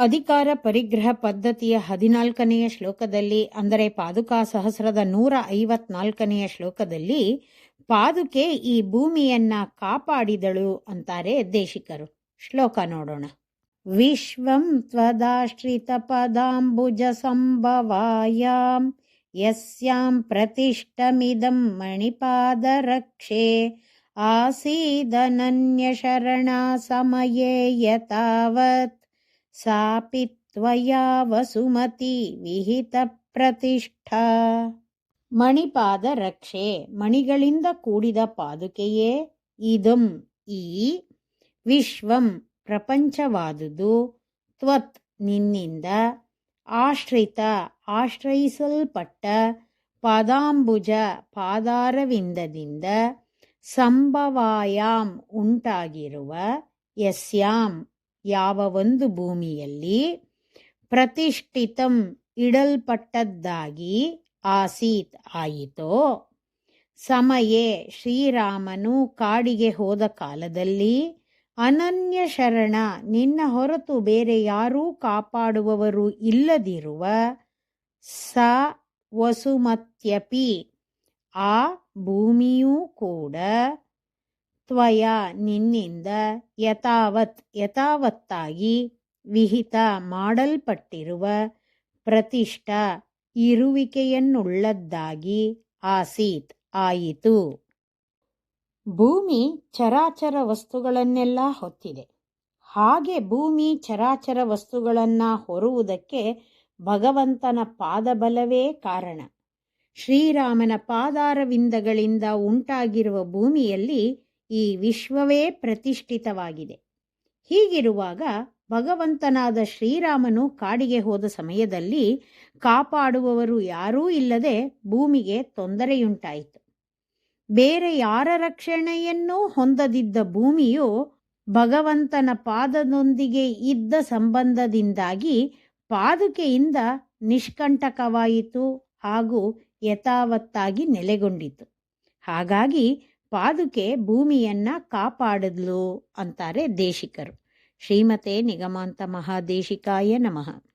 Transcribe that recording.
ಅಧಿಕಾರ ಪರಿಗ್ರಹ ಪದ್ಧತಿಯ 14ನೆಯ ಶ್ಲೋಕದಲ್ಲಿ, ಅಂದರೆ ಪಾದುಕಾ ಸಹಸ್ರದ 154ನೆಯ ಶ್ಲೋಕದಲ್ಲಿ, ಪಾದುಕೆ ಈ ಭೂಮಿಯನ್ನ ಕಾಪಾಡಿದಳು ಅಂತಾರೆ ದೇಶಿಕರು. ಶ್ಲೋಕ ನೋಡೋಣ. ವಿಶ್ವಂ ತ್ವದಾಶ್ರಿತ ಪದಾಂಬುಜ ಸಂಭವಾಯಾಂ ಯಸ್ಯಾಂ ಪ್ರತಿಷ್ಠಮಿದಂ ಮಣಿಪಾದ ರಕ್ಷೆ ಆಸೀದನನ್ಯ ಶರಣಾ ಸಮಯೇ ಯತಾವತ್ ಸಾಪಿ ತ್ವಯಾ ವಸುಮತಿ ವಿಹಿತ ಪ್ರತಿಷ್ಠಾ. ಮಣಿಪಾದ ರಕ್ಷೆ, ಮಣಿಗಳಿಂದ ಕೂಡಿದ ಪಾದುಕೆಯೇ, ಇದಂ ಈ, ವಿಶ್ವಂ ಪ್ರಪಂಚವಾದುದು, ತ್ವತ್ ನಿನ್ನಿಂದ, ಆಶ್ರಿತ ಆಶ್ರಯಿಸಲ್ಪಟ್ಟ, ಪಾದಾಂಬುಜ ಪಾದಾರವಿಂದದಿಂದ, ಸಂಭವಾಯಾಂ ಉಂಟಾಗಿರುವ, ಯಸ್ಯಾಂ ಯಾವ ಒಂದು ಭೂಮಿಯಲ್ಲಿ, ಪ್ರತಿಷ್ಠಿತಂ ಇಡಲ್ಪಟ್ಟದ್ದಾಗಿ, ಆಸೀತ್ ಆಯಿತೋ, ಸಮಯೇ ಶ್ರೀರಾಮನು ಕಾಡಿಗೆ ಹೋದ ಕಾಲದಲ್ಲಿ, ಅನನ್ಯ ಶರಣ ನಿನ್ನ ಹೊರತು ಬೇರೆ ಯಾರೂ ಕಾಪಾಡುವವರು ಇಲ್ಲದಿರುವ, ಸ ವಸುಮತ್ಯಪಿ ಆ ಭೂಮಿಯೂ ಕೂಡ, ತ್ವಯ ನಿನ್ನಿಂದ, ಯಥಾವತ್ತಾಗಿ, ವಿಹಿತ ಮಾಡಲ್ಪಟ್ಟಿರುವ, ಪ್ರತಿಷ್ಠ ಇರುವಿಕೆಯನ್ನುಳ್ಳದ್ದಾಗಿ, ಆಸೀತ್ ಆಯಿತು. ಭೂಮಿ ಚರಾಚರ ವಸ್ತುಗಳನ್ನೆಲ್ಲ ಹೊತ್ತಿದೆ. ಹಾಗೆ ಭೂಮಿ ಚರಾಚರ ವಸ್ತುಗಳನ್ನ ಹೊರುವುದಕ್ಕೆ ಭಗವಂತನ ಪಾದಬಲವೇ ಕಾರಣ. ಶ್ರೀರಾಮನ ಪಾದಾರವಿಂದಗಳಿಂದ ಉಂಟಾಗಿರುವ ಭೂಮಿಯಲ್ಲಿ ಈ ವಿಶ್ವವೇ ಪ್ರತಿಷ್ಠಿತವಾಗಿದೆ. ಹೀಗಿರುವಾಗ ಭಗವಂತನಾದ ಶ್ರೀರಾಮನು ಕಾಡಿಗೆ ಹೋದ ಸಮಯದಲ್ಲಿ ಕಾಪಾಡುವವರು ಯಾರೂ ಇಲ್ಲದೆ ಭೂಮಿಗೆ ತೊಂದರೆಯುಂಟಾಯಿತು. ಬೇರೆ ಯಾರ ರಕ್ಷಣೆಯನ್ನೂ ಹೊಂದದಿದ್ದ ಭೂಮಿಯು ಭಗವಂತನ ಪಾದದೊಂದಿಗೆ ಇದ್ದ ಸಂಬಂಧದಿಂದಾಗಿ ಪಾದುಕೆಯಿಂದ ನಿಷ್ಕಂಟಕವಾಯಿತು ಹಾಗೂ ಯಥಾವತ್ತಾಗಿ ನೆಲೆಗೊಂಡಿತು. ಹಾಗಾಗಿ ಪಾದುಕೆ ಭೂಮಿಯನ್ನ ಕಾಪಾಡಿದ್ಲು ಅಂತಾರೆ ದೇಶಿಕರು. ಶ್ರೀಮತೆ ನಿಗಮಾಂತ ಮಹಾದೇಶಿಕಾಯ ನಮಃ.